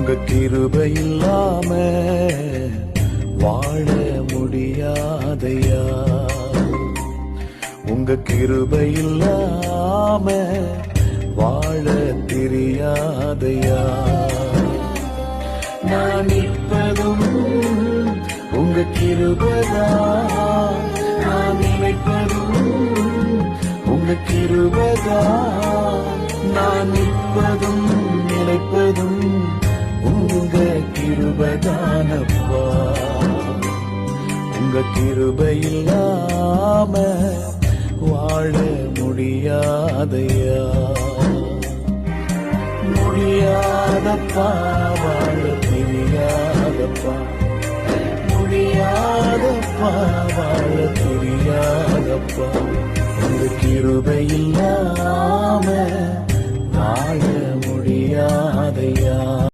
உங்க கிருபை இல்லாம வாழ முடியாதையா. உங்க கிருபை இல்லாம வாழ தெரியாதையா. நான் நிற்பதும் உங்க கிருபைதான், நான் நினைப்பதும் உங்க கிருபைதான். நான் நிற்பதும் நினைப்பதும் உங்க கிருபைதானப்பா. உங்க கிருபை இல்லாம வாழ முடியாதையா. முடியாதப்பா, வாழ தெரியாதப்பா. முடியாதப்பா, வாழ தெரியாதப்பா. உங்க கிருபை இல்லாம வாழ முடியாதையா.